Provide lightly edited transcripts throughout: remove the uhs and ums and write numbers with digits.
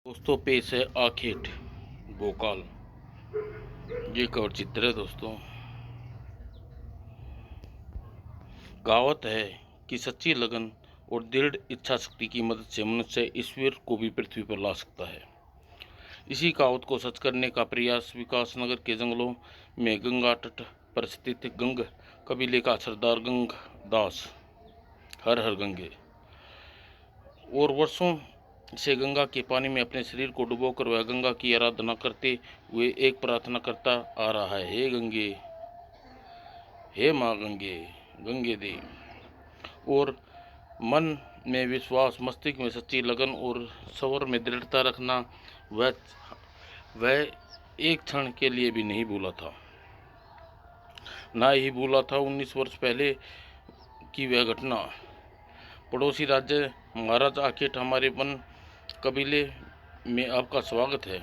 दोस्तों पेश है आखेट भोकाल। ये कवर चित्र है दोस्तों। कहावत है कि सच्ची लगन और दृढ़ इच्छा शक्ति की मदद से मनुष्य ईश्वर को भी पृथ्वी पर ला सकता है। इसी कहावत को सच करने का प्रयास विकासनगर के जंगलों में गंगा तट पर स्थित गंग कबीले का सरदार गंग दास हर हर गंगे और वर्षों से गंगा के पानी में अपने शरीर को डुबोकर वह गंगा की आराधना करते हुए एक प्रार्थना करता आ रहा है, हे गंगे, हे माँ गंगे, गंगे दे। और मन में विश्वास, मस्तिष्क में सच्ची लगन और स्वर में दृढ़ता रखना वह एक क्षण के लिए भी नहीं भूला था। ना ही भूला था 19 वर्ष पहले की वह घटना। पड़ोसी राज्य महाराज आखेट, हमारे वन कबीले में आपका स्वागत है।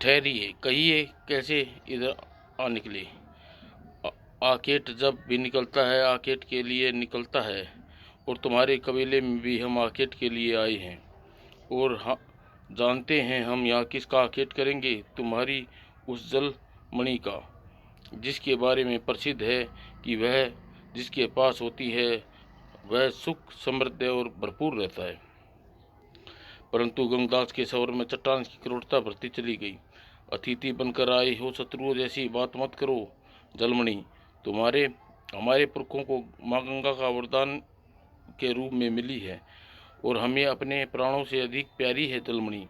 ठहरिए, कहिए कैसे इधर आ निकले। आखेट जब भी निकलता है आखेट के लिए निकलता है, और तुम्हारे कबीले में भी हम आखेट के लिए आए हैं। और जानते हैं हम यहाँ किसका आखेट करेंगे, तुम्हारी उस जल मणि का, जिसके बारे में प्रसिद्ध है कि वह जिसके पास होती है वह सुख समृद्ध और भरपूर रहता है। परंतु गंगदास के स्वर में चट्टान की क्रूरता बढ़ती चली गई। अतिथि बनकर आए हो, शत्रुओं जैसी बात मत करो। जलमणि तुम्हारे हमारे पुरखों को माँ गंगा का वरदान के रूप में मिली है और हमें अपने प्राणों से अधिक प्यारी है जलमणि।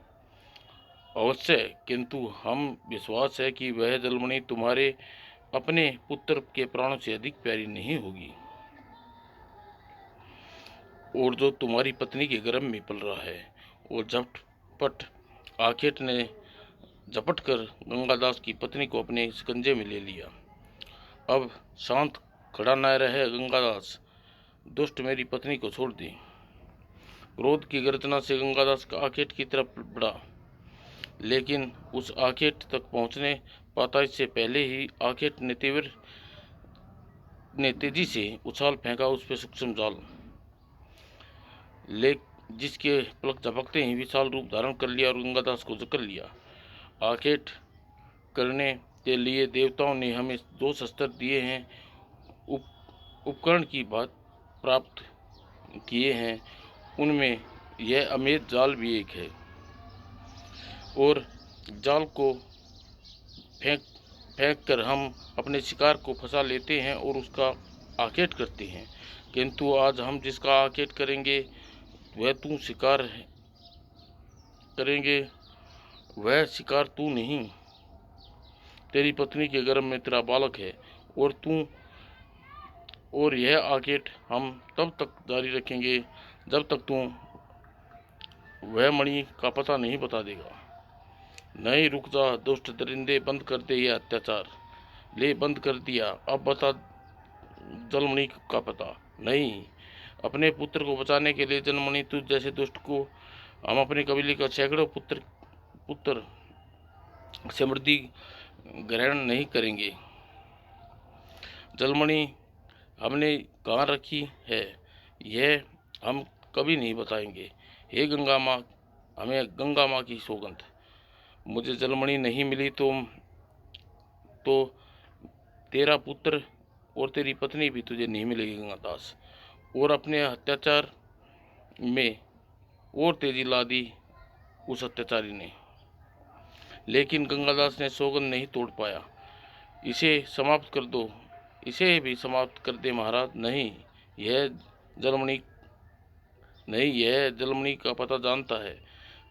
अवश्य, किंतु हम विश्वास है कि वह जलमणि तुम्हारे अपने पुत्र के प्राणों से अधिक प्यारी नहीं होगी, और जो तुम्हारी पत्नी के गर्भ में पल रहा है। और झटपट आखेट ने झपट कर गंगादास की पत्नी को अपने शिकंजे में ले लिया। अब शांत खड़ा न रहे गंगादास, दुष्ट, मेरी पत्नी को छोड़ दे। क्रोध की गर्जना से गंगादास का आखेट की तरफ बढ़ा, लेकिन उस आखेट तक पहुंचने पाता इससे पहले ही आखेट ने तेजी से उछाल फेंका उस पर सूक्ष्म जाल, जिसके पलक झपकते ही विशाल रूप धारण कर लिया और गंगादास को जकड़ लिया। आखेट करने के लिए देवताओं ने हमें 2 शस्त्र दिए हैं, उपकरण की बात प्राप्त किए हैं, उनमें यह अमेध जाल भी एक है। और जाल को फेंक कर हम अपने शिकार को फंसा लेते हैं और उसका आखेट करते हैं, किंतु आज हम जिसका आखेट करेंगे वह तू शिकार करेंगे, वह शिकार तू नहीं, तेरी पत्नी के गर्भ में तेरा बालक है। और यह आखेट हम तब तक जारी रखेंगे जब तक तू वह मणि का पता नहीं बता देगा। नहीं, रुक जा दुष्ट दरिंदे, बंद कर दे यह अत्याचार। ले, बंद कर दिया, अब बता जलमणि का पता। नहीं, अपने पुत्र को बचाने के लिए जलमणि, तुझ जैसे दुष्ट को हम अपने कबीले का सैकड़ों पुत्र समृद्धि ग्रहण नहीं करेंगे। जलमणि हमने कहाँ रखी है यह हम कभी नहीं बताएंगे। हे गंगा माँ, हमें गंगा माँ की सौगंध, मुझे जलमणि नहीं मिली तो तेरा पुत्र और तेरी पत्नी भी तुझे नहीं मिलेगी गंगादास। और अपने अत्याचार में और तेजी ला दी उस अत्याचारी ने, लेकिन गंगादास ने सौगंध नहीं तोड़ पाया। इसे समाप्त कर दो, इसे भी समाप्त कर दे महाराज। नहीं, यह जलमणि का पता जानता है,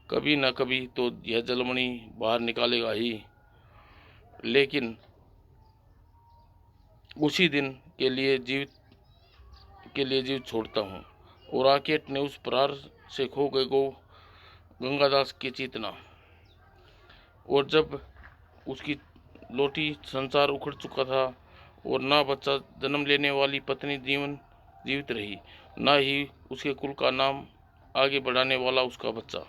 कभी न कभी तो यह जलमणि बाहर निकालेगा ही, लेकिन उसी दिन के लिए जीव छोड़ता हूँ। और आखेट ने उस प्रहार से खो गए गंगादास की चेतना, और जब उसकी लोटी संसार उखड़ चुका था और ना बच्चा जन्म लेने वाली पत्नी जीवित रही, ना ही उसके कुल का नाम आगे बढ़ाने वाला उसका बच्चा।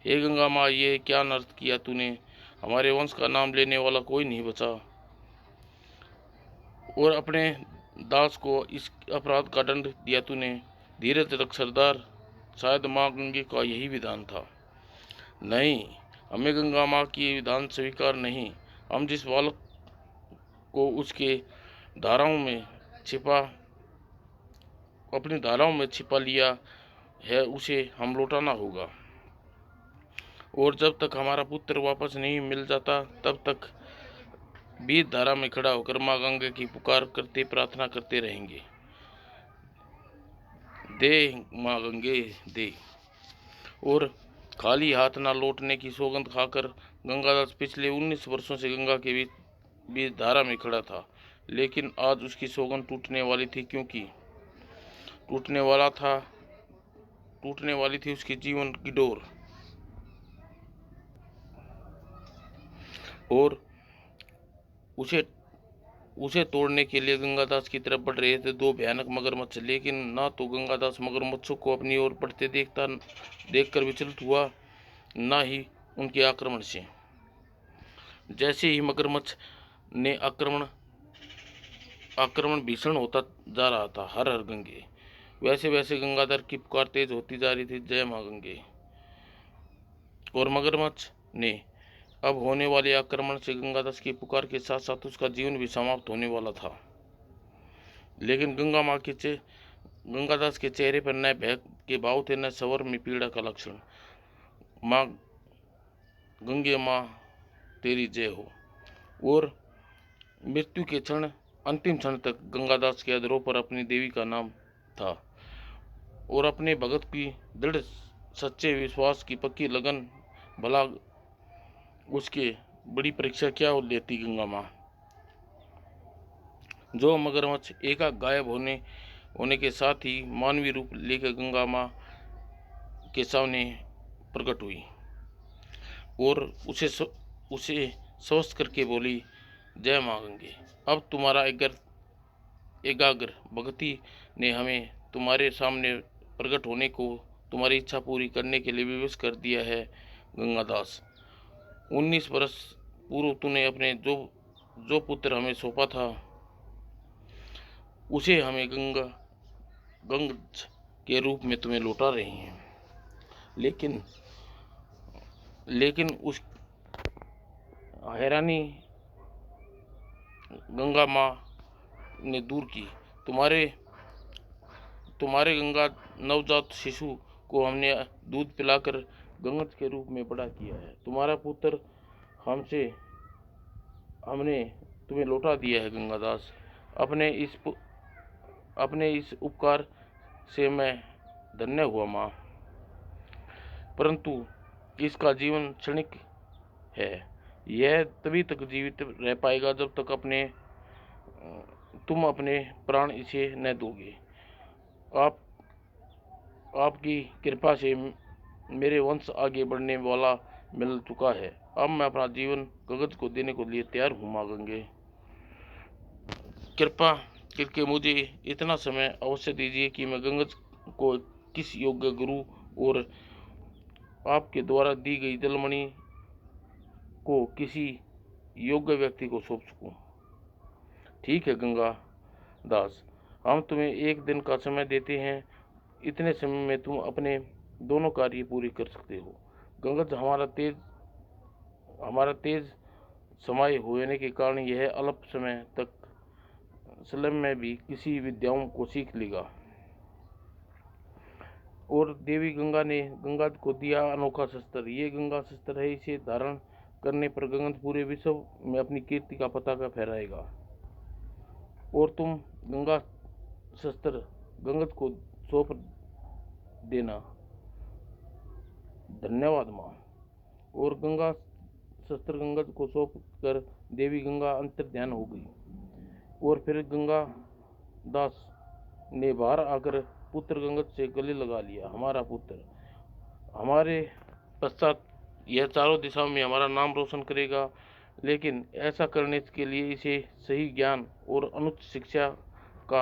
हे गंगा माँ, ये क्या अनर्थ किया तूने, हमारे वंश का नाम लेने वाला कोई नहीं बचा। और अपने दास को इस अपराध का दंड दिया तूने। धीरज रख सरदार, शायद माँ गंगे का यही विधान था। नहीं, हमें गंगा माँ की विधान स्वीकार नहीं। हम जिस बालक को उसके धाराओं में छिपा अपनी धाराओं में छिपा लिया है उसे हम लौटाना होगा। और जब तक हमारा पुत्र वापस नहीं मिल जाता तब तक बीच धारा में खड़ा होकर माँ गंगा की पुकार करते प्रार्थना करते रहेंगे। दे माँ गंगे दे। और खाली हाथ ना लौटने की सौगंध खाकर गंगादास पिछले 19 वर्षों से गंगा के बीच धारा में खड़ा था। लेकिन आज उसकी सौगंध टूटने वाली थी, क्योंकि टूटने वाली थी उसके जीवन की डोर। और उसे तोड़ने के लिए गंगादास की तरफ बढ़ रहे थे दो भयानक मगरमच्छ। लेकिन ना तो गंगादास मगरमच्छों को अपनी ओर बढ़ते देखकर विचलित हुआ, ना ही उनके आक्रमण से। जैसे ही मगरमच्छ ने आक्रमण भीषण होता जा रहा था, हर हर गंगे, वैसे वैसे गंगाधर की पुकार तेज होती जा रही थी, जय मां गंगे। और मगरमच्छ ने अब होने वाले आक्रमण से गंगादास की पुकार के साथ साथ उसका जीवन भी समाप्त होने वाला था। लेकिन गंगादास के चेहरे पर न भय के भाव थे, न स्वर में पीड़ा का लक्षण। माँ गंगे माँ तेरी जय हो। और मृत्यु के अंतिम क्षण तक गंगादास के अधरों पर अपनी देवी का नाम था। और अपने भगत की दृढ़ सच्चे विश्वास की पक्की लगन, भला उसके बड़ी परीक्षा क्या लेती गंगा माँ। जो मगरमच्छ एकाएक गायब होने के साथ ही मानवीय रूप लेकर गंगा माँ के सामने प्रकट हुई और उसे स्वस्थ करके बोली, जय माँ गंगे। अब तुम्हारा एकाग्र भक्ति ने हमें तुम्हारे सामने प्रकट होने को, तुम्हारी इच्छा पूरी करने के लिए विवश कर दिया है। गंगादास, 19 वर्ष पूर्व तूने अपने जो पुत्र हमें सौंपा था उसे हमें गंगज के रूप में तुम्हें लौटा रहे हैं। लेकिन उस हैरानी गंगा माँ ने दूर की। तुम्हारे गंगा नवजात शिशु को हमने दूध पिलाकर गंगज के रूप में बड़ा किया है। तुम्हारा पुत्र हमने तुम्हें लौटा दिया है गंगादास। अपने इस उपकार से मैं धन्य हुआ माँ, परंतु इसका जीवन क्षणिक है। यह तभी तक जीवित रह पाएगा जब तक तुम अपने प्राण इसे न दोगे। आपकी कृपा से मेरे वंश आगे बढ़ने वाला मिल चुका है। अब मैं अपना जीवन गंगज को देने को लिए तैयार हूँ। माँ गंगे, कृपा करके मुझे इतना समय अवश्य दीजिए कि मैं गंगज को किस योग्य गुरु और आपके द्वारा दी गई जलमणि को किसी योग्य व्यक्ति को सौंप सकूं। ठीक है गंगा दास, हम तुम्हें एक दिन का समय देते हैं। इतने समय में तुम अपने दोनों कार्य पूरे कर सकते हो। गंगज हमारा तेज समाय होने के कारण यह अल्प समय तक स्लम में भी किसी विद्याओं को सीख लेगा। और देवी गंगा ने गंगज को दिया अनोखा शस्त्र। ये गंगा शस्त्र है, इसे धारण करने पर गंगज पूरे विश्व में अपनी कीर्ति का पताका फहराएगा। और तुम गंगा शस्त्र गंगज को सौंप देना। धन्यवाद माँ। और गंगा शस्त्र गंगज को सौंप कर देवी गंगा अंतर्ध्यान हो गई। और फिर गंगा दास ने बाहर आकर पुत्र गंगज से गले लगा लिया। हमारा पुत्र हमारे पश्चात यह चारों दिशाओं में हमारा नाम रोशन करेगा, लेकिन ऐसा करने के लिए इसे सही ज्ञान और अनुच्च शिक्षा का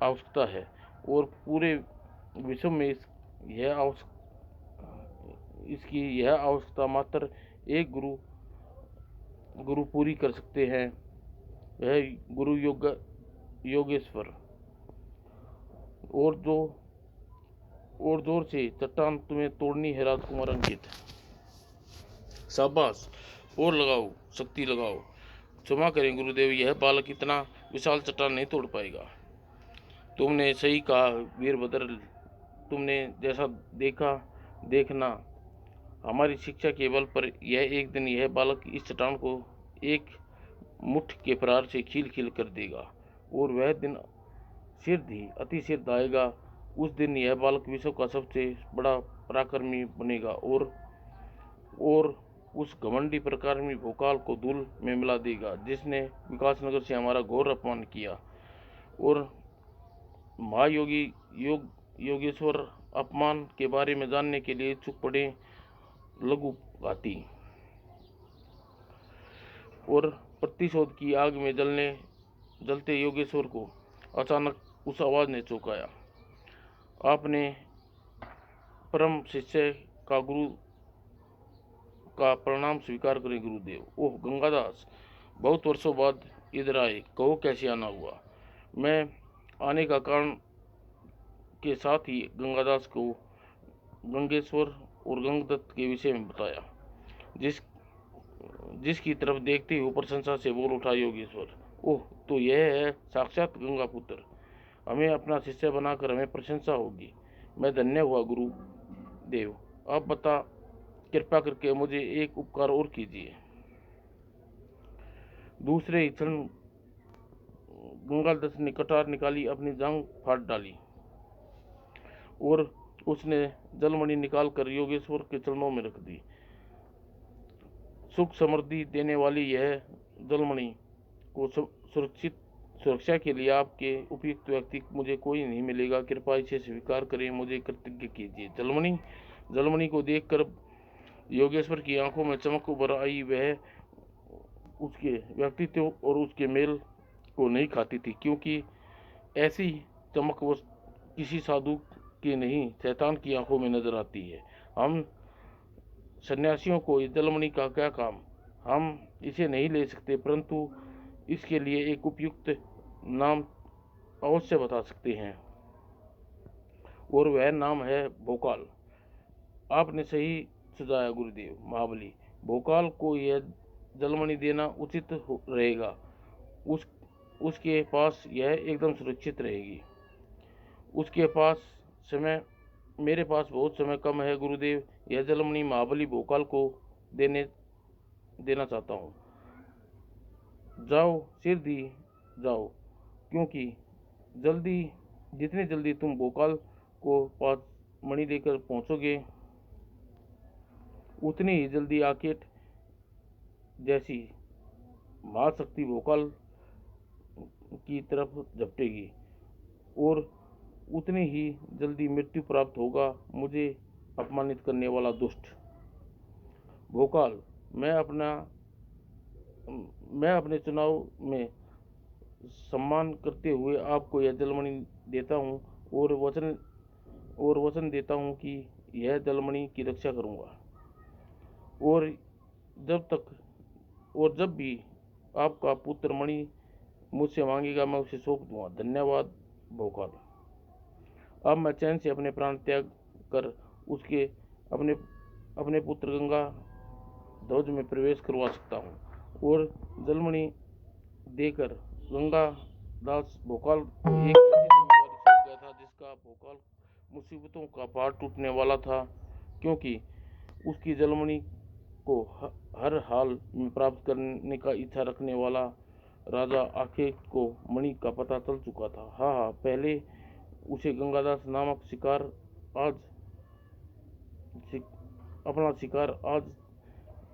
आवश्यकता है। और पूरे विश्व में इसकी यह आवश्यकता मात्र एक गुरु पूरी कर सकते हैं, वह गुरु योगेश्वर। और जोर से चट्टान तुम्हें तोड़नी है राजकुमार अंकित। शाबाश, और लगाओ, शक्ति लगाओ। क्षमा करें गुरुदेव, यह बालक इतना विशाल चट्टान नहीं तोड़ पाएगा। तुमने सही कहा वीरभद्र, तुमने जैसा देखा देखना। हमारी शिक्षा के बल पर यह एक दिन यह बालक इस चट्टान को एक मुठ के प्रहार से खील खील कर देगा, और वह दिन शीघ्र ही अति शीघ्र आएगा। उस दिन यह बालक विश्व का सबसे बड़ा पराक्रमी बनेगा, और उस घमंडी पराक्रमी भोकाल को धूल में मिला देगा, जिसने विकासनगर से हमारा घोर अपमान किया। और महायोगी योगेश्वर अपमान के बारे में जानने के लिए इच्छुक पड़े लघु घाती और प्रतिशोध की आग में जलते योगेश्वर को अचानक उस आवाज ने चौंकाया। आपने परम शिष्य का गुरु का प्रणाम स्वीकार करें गुरुदेव। ओह गंगादास, बहुत वर्षों बाद इधर आए, कहो कैसे आना हुआ। मैं आने का कारण के साथ ही गंगादास को गंगेश्वर और गंगदत्त के विषय में बताया, जिसकी तरफ देखते हुए प्रशंसा से बोल उठा योगेश्वर। ओह, तो यह है साक्षात गंगा पुत्र। हमें अपना शिष्य बनाकर हमें प्रशंसा होगी। मैं धन्य हुआ गुरुदेव। आप बता, कृपा करके मुझे एक उपकार और कीजिए। दूसरे ही क्षण गंगादत्त ने कटार निकाली, अपनी जांग फाड़ डाली, और उसने जलमणि निकालकर योगेश्वर के चरणों में रख दी। सुख समृद्धि देने वाली यह जलमणि को सुरक्षा के लिए आपके उपयुक्त व्यक्ति मुझे कोई नहीं मिलेगा। कृपया इसे स्वीकार करें, मुझे कृतज्ञ कीजिए। जलमणि को देखकर योगेश्वर की आंखों में चमक उभर आई। वह उसके व्यक्तित्व और उसके मेल को नहीं खाती थी, क्योंकि ऐसी चमक वो किसी साधु की नहीं, शैतान की आंखों में नजर आती है। हम सन्यासियों को इस जलमणि का क्या काम, हम इसे नहीं ले सकते, परंतु इसके लिए एक उपयुक्त नाम अवश्य बता सकते हैं, और वह नाम है भोकाल। आपने सही सुझाया गुरुदेव। महाबली, भोकाल को यह जलमणि देना उचित रहेगा। उसके पास यह एकदम सुरक्षित रहेगी। उसके पास समय, मेरे पास बहुत समय कम है गुरुदेव। यह जलमणि महाबली भोकाल को देना चाहता हूँ। जाओ, शीघ्र जाओ, क्योंकि जितनी जल्दी तुम भोकाल को पास मणि लेकर पहुँचोगे, उतनी ही जल्दी आकेट जैसी महाशक्ति भोकाल की तरफ झपटेगी, और उतनी ही जल्दी मृत्यु प्राप्त होगा मुझे अपमानित करने वाला दुष्ट भोकाल। मैं अपने चुनाव में सम्मान करते हुए आपको यह जलमणि देता हूँ, और वचन देता हूँ कि यह जलमणि की रक्षा करूँगा, और जब भी आपका पुत्र मणि मुझसे मांगेगा, मैं उसे सौंप दूंगा। धन्यवाद भोकाल। अब मैं चैन से अपने प्राण त्याग कर उसके अपने पुत्र गंगा ध्वज में प्रवेश करवा सकता हूँ, और जलमणि देकर गंगा दास भोकाल को एक ऐसी जिम्मेवारी सौंप गया था, जिसका भोकाल मुसीबतों का पहाड़ टूटने वाला था, क्योंकि उसकी जलमणि को हर हाल में प्राप्त करने का इच्छा रखने वाला राजा आकेट को मणि का पता चल चुका था। हाँ, पहले उसे गंगादास नामक अपना शिकार आज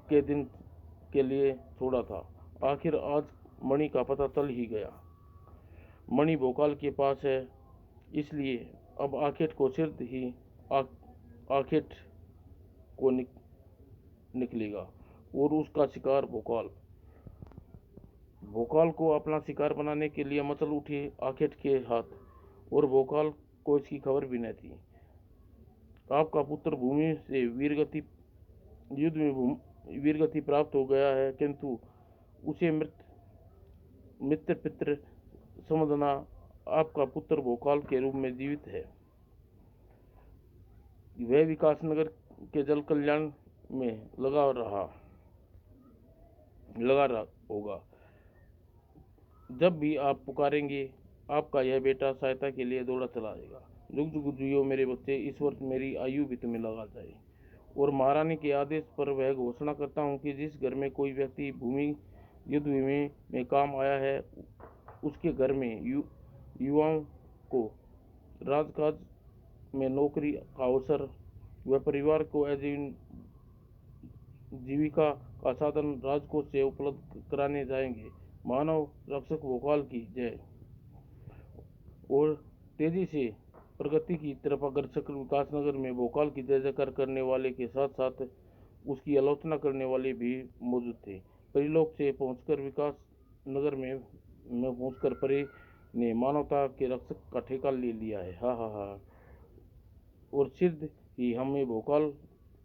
के दिन के लिए छोड़ा था। आखिर आज मणि का पता चल ही गया। मणि भोकाल के पास है, इसलिए अब आकेट को शीघ्र ही आकेट को निकलेगा, और उसका शिकार भोकाल को अपना शिकार बनाने के लिए मचल उठे आकेट के हाथ, और भोकाल को इसकी खबर भी न थी। आपका पुत्र भूमि से युद्ध में वीरगति प्राप्त हो गया है, किंतु उसे मित्र पित्र समझना। आपका पुत्र भोकाल के रूप में जीवित है। वह विकासनगर के जल कल्याण में लगा होगा। जब भी आप पुकारेंगे, आपका यह बेटा सहायता के लिए दौड़ा चला आएगा। जुग जुग जियो मेरे बच्चे, इस वर्ष मेरी आयु भी तुम्हें लगा जाए। और महारानी के आदेश पर वह घोषणा करता हूँ कि जिस घर में कोई व्यक्ति भूमि युद्ध में काम आया है, उसके घर में युवाओं को राजकाज में नौकरी का अवसर व परिवार को जीविका का साधन राजकोष से उपलब्ध कराने जाएंगे। मानव रक्षक भोपाल की जय। और तेजी से प्रगति की तरफ अग्रसर विकासनगर में भोपाल की जय जयकार करने वाले के साथ साथ उसकी आलोचना करने वाले भी मौजूद थे। परिलोक से पहुंचकर विकासनगर में पहुंचकर परे ने मानवता के रक्षक का ठेका ले लिया है। हा हा हा। और शीघ्र ही हमें भोपाल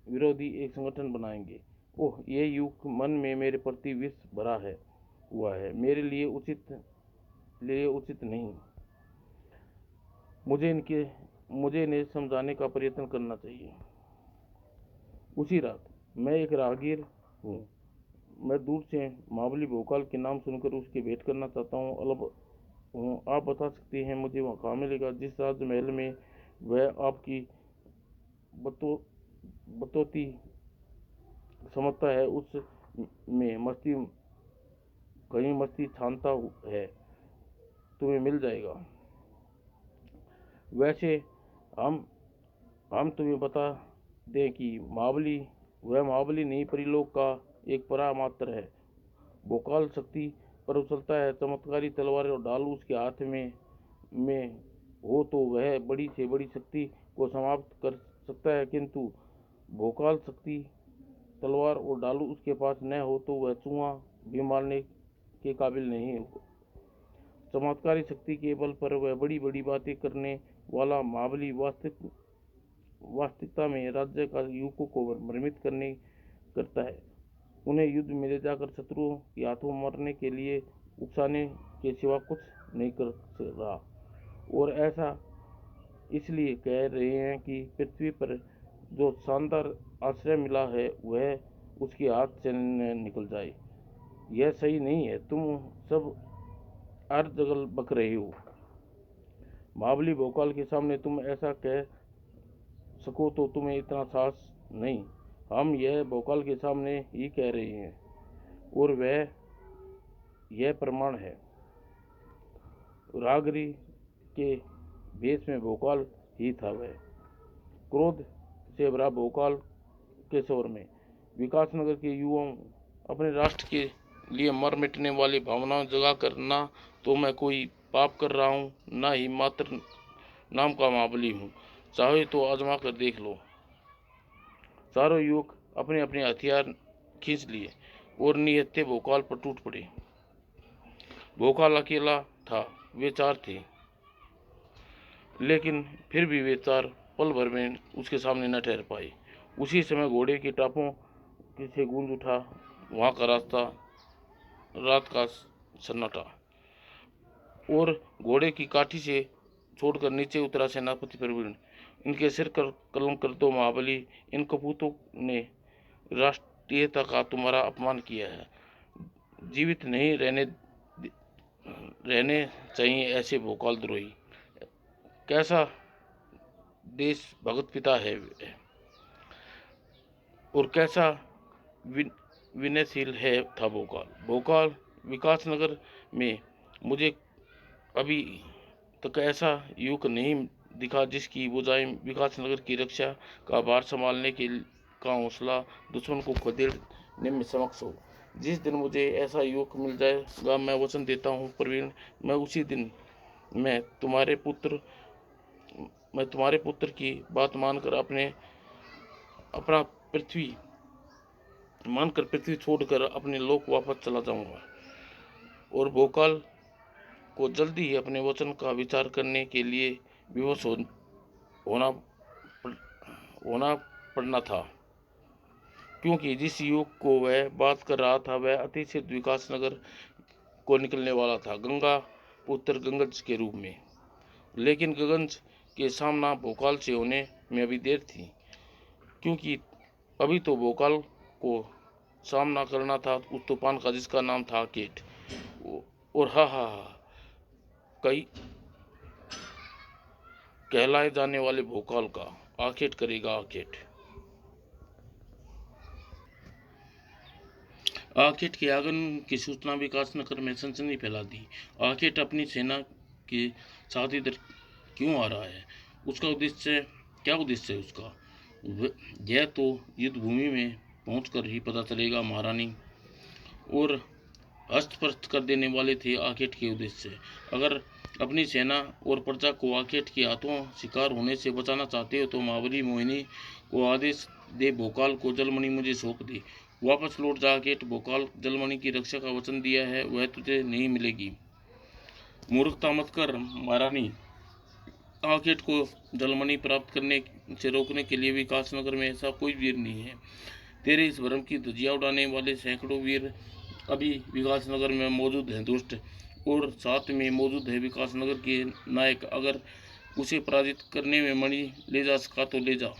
विरोधी एक संगठन बनाएंगे। ओह, ये युग मन में मेरे प्रति विष भरा हुआ है। मेरे लिए उचित नहीं। मुझे इन्हें समझाने का प्रयत्न करना चाहिए। उसी रात मैं एक राहगीर हूँ। मैं दूर से महाबली भोपाल के नाम सुनकर उसके भेंट करना चाहता हूँ। आप बता सकते हैं मुझे वहाँ कहाँ मिलेगा? जिस राजमहल में वह आपकी बतौती समझता है, उस में कहीं मस्ती छानता है, तुम्हें मिल जाएगा। वैसे हम तुम्हें बता दें कि महाबली नहीं, परिलोक का एक परा मात्र है। भोकाल शक्ति पर उछलता है। चमत्कारी तलवार और ढाल उसके हाथ में हो तो वह बड़ी से बड़ी शक्ति को समाप्त कर सकता है, किंतु भोकाल शक्ति तलवार और ढालू उसके पास न हो तो वह चूहा भी मारने के काबिल नहीं हो। चमत्कारी शक्ति के बल पर वह बड़ी बड़ी बातें करने वाला महाबली वास्तविकता में राज्य का युवकों को भ्रमित करता है, उन्हें युद्ध में ले जाकर शत्रुओं के हाथों मरने के लिए उकसाने के सिवा कुछ नहीं कर रहा। और ऐसा इसलिए कह रहे हैं कि पृथ्वी पर जो शानदार आश्रय मिला है वह उसके हाथ से निकल जाए। यह सही नहीं है। तुम सब हर जगह बक रहे हो। महाबली भोपाल के सामने तुम ऐसा कह सको तो तुम्हें इतना साहस नहीं। हम यह भोपाल के सामने ही कह रहे हैं, और वह यह प्रमाण है। रागरी के भेष में भोपाल ही था। वह क्रोध से भरा भोपाल के शोर में विकासनगर के युवाओं अपने राष्ट्र के लिए मर मिटने वाली भावनाएं जगा कर, ना तो मैं कोई पाप कर रहा हूँ, ना ही मात्र नाम का महाबली हूँ। चाहे तो आजमा कर देख लो। चारों युवक अपने अपने हथियार खींच लिए और निहत्थे भोकाल पर टूट पड़े। भोकाल अकेला था, वे चार थे, लेकिन फिर भी वे चार पल भर में उसके सामने न ठहर पाए। उसी समय घोड़े की टापों से गूंज उठा वहाँ का रास्ता, रात का सन्नाटा। और घोड़े की काठी से छोड़कर नीचे उतरा सेनापति प्रवीण। इनके सिर कर कलम कर दो महाबली, इन कपूतों ने राष्ट्रीयता का तुम्हारा अपमान किया है। जीवित नहीं रहने चाहिए ऐसे भोकाल द्रोही। कैसा देश भगत पिता है और कैसा विनयशील है था भोकाल विकासनगर में मुझे अभी तक ऐसा युवक नहीं दिखा जिसकी बुझाई विकासनगर की रक्षा का भार संभालने का हौसला दुश्मन को खदेड़ने में समक्ष हो। जिस दिन मुझे ऐसा युवक मिल जाएगा, मैं वचन देता हूँ प्रवीण, मैं उसी दिन मैं तुम्हारे पुत्र की बात मानकर पृथ्वी छोड़कर अपने लोक वापस चला जाऊंगा। और भोकाल को जल्दी ही अपने वचन का विचार करने के लिए विवश होना पड़ना था, क्योंकि जिस युग को वह बात कर रहा था वह अतिशीघ्र विकासनगर को निकलने वाला था, गंगा पुत्र गंगज के रूप में। लेकिन गंगज के सामना भोकाल से होने में अभी देर थी। क्योंकि अभी तो भोकाल को सामना करना था उस तूफान का जिसका नाम था आकेट। और हाँ हाँ हाँ, कई कहलाए जाने वाले भोकाल का आकेट करेगा आकेट। आकेट के आगमन की सूचना विकासनगर में सनसनी फैला दी। आकेट अपनी सेना के साथ इधर क्यों आ रहा है, उसका उद्देश्य क्या उद्देश्य है उसका, यह तो युद्ध भूमि में पहुंचकर ही पता चलेगा महारानी। और हस्तप्रस्त कर देने वाले थे आकेट के उद्देश्य। अगर अपनी सेना और प्रजा को आकेट के हाथों शिकार होने से बचाना चाहते हो तो महाबली मोहिनी को आदेश दे भोकाल को जलमणि मुझे सौंप दे। वापस लौट जा आकेट, भोकाल जलमणि की रक्षा का वचन दिया है वह तुझे नहीं मिलेगी। मूर्खता मत कर महारानी। आकेट को जलमणि प्राप्त करने से रोकने के लिए विकासनगर में ऐसा कोई वीर नहीं है। तेरे इस भ्रम की धज्जियां उड़ाने वाले सैकड़ों वीर अभी विकासनगर में मौजूद हैं दुष्ट, और साथ में मौजूद है विकासनगर के नायक। अगर उसे पराजित करने में मणि ले जा सका तो ले जा।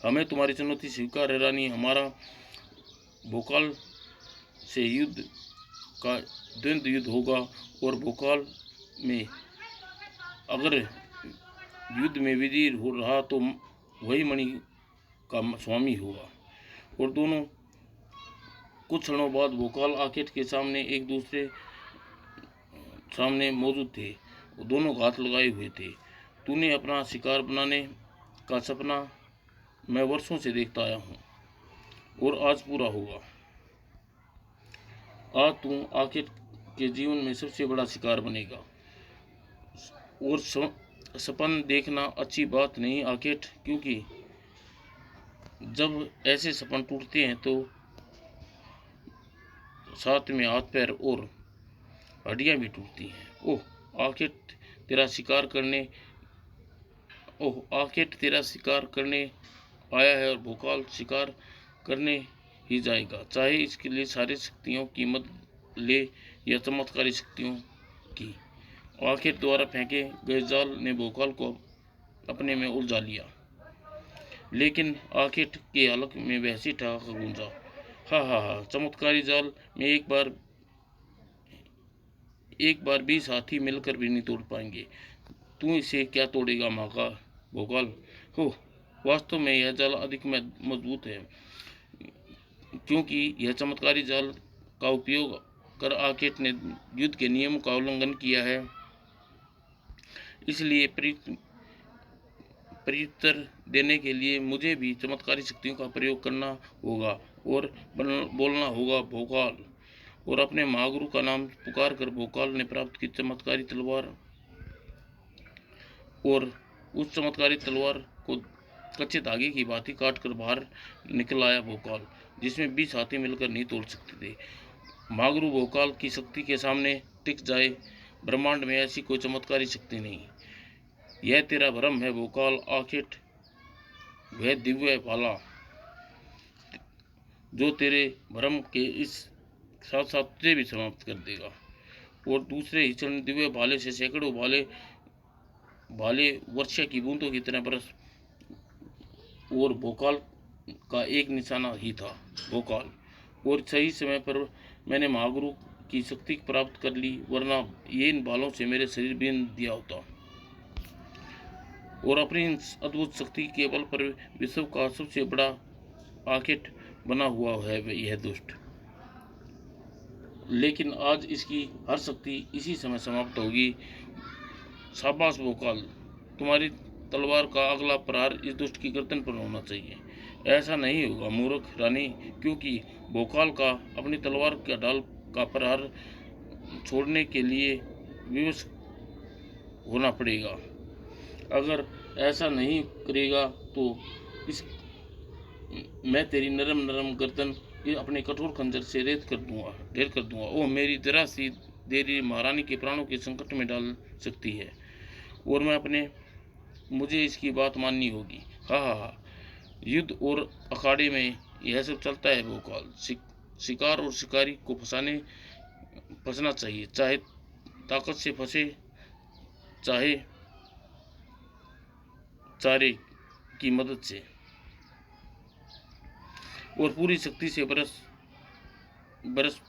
हमें तुम्हारी चुनौती स्वीकार है रानी। हमारा भोकाल से युद्ध का द्वंद्व युद्ध होगा, और भोकाल में अगर युद्ध में विजयी हो रहा तो वही मणि का स्वामी होगा। और दोनों कुछ क्षणों बाद भोकाल आकेट के सामने एक दूसरे सामने मौजूद थे। दोनों घात लगाए हुए थे। तूने अपना शिकार बनाने का सपना मैं वर्षों से देखता आया हूँ और आज पूरा हुआ। आज तू आकेट के जीवन में सबसे बड़ा शिकार बनेगा। और सपन देखना अच्छी बात नहीं आकेट, क्योंकि जब ऐसे सपन टूटते हैं तो साथ में हाथ पैर और हड्डियां भी टूटती हैं। ओह आकेट तेरा शिकार करने आया है, और भोकाल शिकार करने ही जाएगा, चाहे इसके लिए सारी शक्तियों की मदद ले या चमत्कारी शक्तियों की। आकेट द्वारा फेंके गए जाल ने भोकाल को अपने में उलझा लिया, लेकिन आकेट के हलक में वैसी ठहाका गूंजा। हा हा हा, चमत्कारी जाल में एक बार 20 हाथी मिलकर भी नहीं तोड़ पाएंगे। तू इसे क्या तोड़ेगा महाका भोकाल हो। वास्तव में यह जाल अधिक मजबूत है, क्योंकि यह चमत्कारी जाल का उपयोग कर आकेट ने युद्ध के नियमों का उल्लंघन किया है। इसलिए प्रत्युत्तर देने के लिए मुझे भी चमत्कारी शक्तियों का प्रयोग करना होगा और बोलना होगा भोकाल। और अपने महागुरु का नाम पुकार कर भोकाल ने प्राप्त की चमत्कारी तलवार, और उस चमत्कारी तलवार को कच्चे धागे की भांति काट कर बाहर निकल आया भोकाल, जिसमें 20 हाथी मिलकर नहीं तोड़ सकते थे। महागुरु भोकाल की शक्ति के सामने टिक जाए। ब्रह्मांड में ऐसी कोई चमत्कारी शक्ति नहीं। यह तेरा भ्रम है भोकाल आकेट, वह दिव्य भाला जो तेरे भ्रम के इस साथ साथ तुझे भी समाप्त कर देगा। और दूसरे ही क्षण दिव्य भाले से सैकड़ों भाले वर्षा की बूंदों की तरह बरस, और भोकाल का एक निशाना ही था भोकाल। और सही समय पर मैंने महागुरु की शक्ति प्राप्त कर ली, वरना ये इन बालों से मेरे शरीर बीन दिया होता। और अपनी अद्भुत शक्ति के बल पर विश्व का सबसे बड़ा आकेट बना हुआ है यह दुष्ट। लेकिन आज इसकी हर शक्ति इसी समय समाप्त होगी। शाबाश भोकाल, तुम्हारी तलवार का अगला प्रहार इस दुष्ट की गर्दन पर होना चाहिए। ऐसा नहीं होगा मूर्ख रानी, क्योंकि भोकाल का अपनी तलवार का ढाल का प्रहार छोड़ने के लिए विवश होना पड़ेगा। अगर ऐसा नहीं करेगा तो मैं तेरी नरम गर्दन अपने कठोर खंजर से ढेर कर दूंगा। ओह मेरी जरा सी देरी महारानी के प्राणों के संकट में डाल सकती है, और मुझे इसकी बात माननी होगी। हा, युद्ध और अखाड़े में यह सब चलता है भोकाल। शिकार और शिकारी को फंसना चाहिए, चाहे ताकत से फंसे चाहे चारे की मदद से और पूरी शक्ति से बरस बरस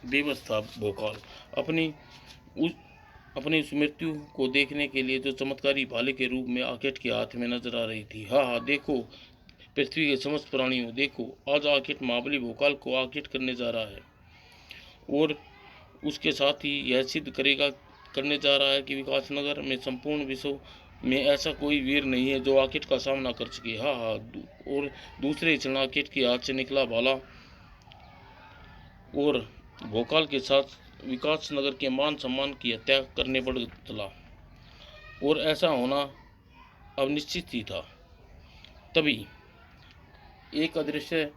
बेबस था भोकाल अपनी उस अपनी उस मृत्यु को देखने के लिए जो चमत्कारी भाले के रूप में आकेट के हाथ में नजर आ रही थी। हाँ हाँ, देखो पृथ्वी के समस्त प्राणियों, देखो आज आकेट महाबली भोकाल को आकेट करने जा रहा है और उसके साथ ही यह सिद्ध करने जा रहा है कि विकासनगर में संपूर्ण विश्व में ऐसा कोई वीर नहीं है जो आकेट का सामना कर सके। हाँ हाँ, और दूसरे क्षण आकेट के हाथ से निकला भाला और भोकाल के साथ विकासनगर के मान सम्मान की हत्या करने पर चला और ऐसा होना अब निश्चित ही था। तभी एक अदृश्य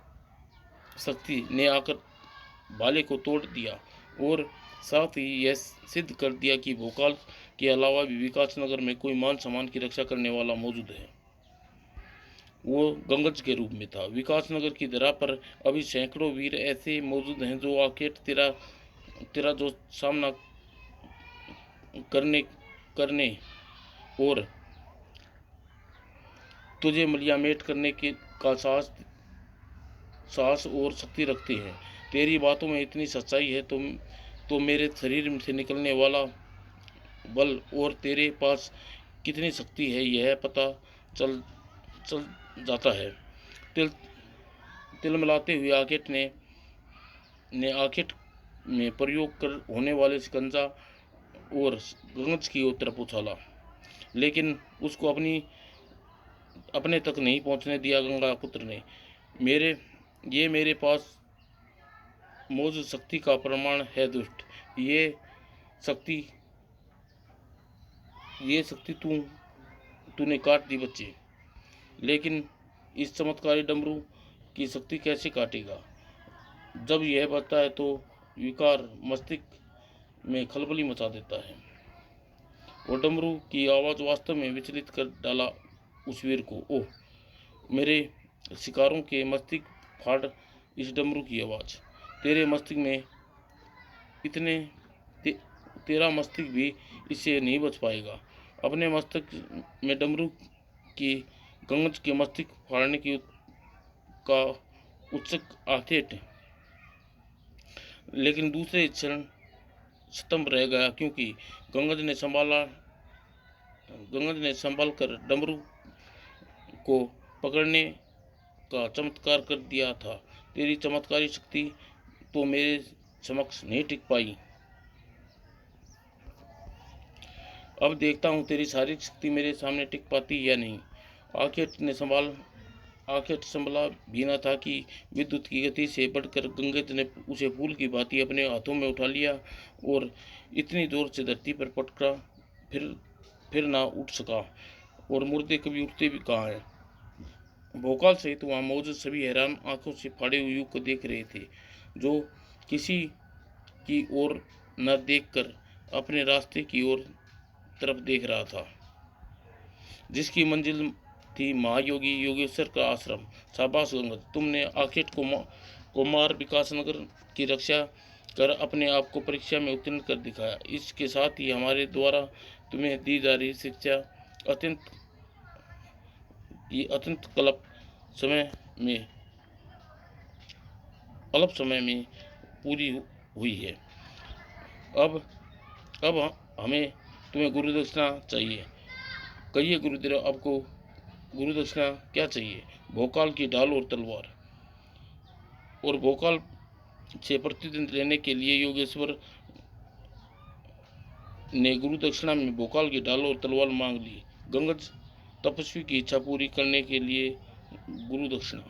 शक्ति ने आकर भाले को तोड़ दिया और साथ ही यह सिद्ध कर दिया कि भोकाल के अलावा भी विकासनगर में कोई मान सम्मान की रक्षा करने वाला मौजूद है। वो गंगज के रूप में था। विकासनगर की धरा पर अभी सैकड़ों वीर ऐसे मौजूद हैं जो आकेट तेरा जो सामना करने और तुझे मलियामेट करने के का साहस और शक्ति रखते हैं। तेरी बातों में इतनी सच्चाई है तो मेरे शरीर से निकलने वाला बल और तेरे पास कितनी शक्ति है यह पता चल चल जाता है। तिलमिलाते हुए आकेट ने आकेट में प्रयोग कर होने वाले शिकंजा और गंगज की ओर तरफ उछाला, लेकिन उसको अपने तक नहीं पहुंचने दिया। गंगा पुत्र ने मेरे पास मौजूद शक्ति का प्रमाण है दुष्ट। ये शक्ति तूने काट दी बच्चे, लेकिन इस चमत्कारी डमरू की शक्ति कैसे काटेगा? जब यह बचता है तो विकार मस्तिष्क में खलबली मचा देता है और डमरू की आवाज़ वास्तव में विचलित कर डाला उस वीर को। ओह मेरे शिकारों के मस्तिष्क फाड़ इस डमरू की आवाज़। तेरे मस्तिष्क में तेरा मस्तिष्क भी इससे नहीं बच पाएगा। अपने मस्तिष्क में डमरू की गंगज के मस्तिष्क फाड़ने का उत्सुक आकेट, लेकिन दूसरे क्षण स्तंभ रह गया क्योंकि गंगज ने संभाल कर डमरू को पकड़ने का चमत्कार कर दिया था। तेरी चमत्कारी शक्ति तो मेरे समक्ष नहीं टिक पाई। अब देखता हूँ तेरी शारीरिक शक्ति मेरे सामने टिक पाती या नहीं। आकेट संभला भी न था कि विद्युत की गति से बढ़कर गंगज ने उसे फूल की भांति अपने हाथों में उठा लिया और इतनी जोर से धरती पर पटका फिर ना उठ सका और मुर्दे कभी उठते भी कहाँ हैं। भोकाल सहित वहाँ मौजूद सभी हैरान आंखों से फाड़े हुए युग को देख रहे थे, जो किसी की ओर न देखकर अपने रास्ते की ओर तरफ देख रहा था, जिसकी मंजिल थी महायोगी योगेश्वर का आश्रम। शाबाश गंगज, तुमने आकेट को मार विकासनगर की रक्षा कर अपने आप को परीक्षा में उत्तीर्ण कर दिखाया। इसके साथ ही हमारे द्वारा तुम्हें दी जा रही शिक्षा अत्यंत अल्प समय में पूरी हुई है। अब हमें तुम्हें गुरु दक्षिणा चाहिए। कहिए गुरुदेव, आपको गुरु दक्षिणा क्या चाहिए? भोकाल की ढाल और तलवार। और भोकाल से प्रतिदिन लेने के लिए योगेश्वर ने गुरु दक्षिणा में भोकाल की ढाल और तलवार मांग ली। गंगज तपस्वी की इच्छा पूरी करने के लिए गुरु दक्षिणा।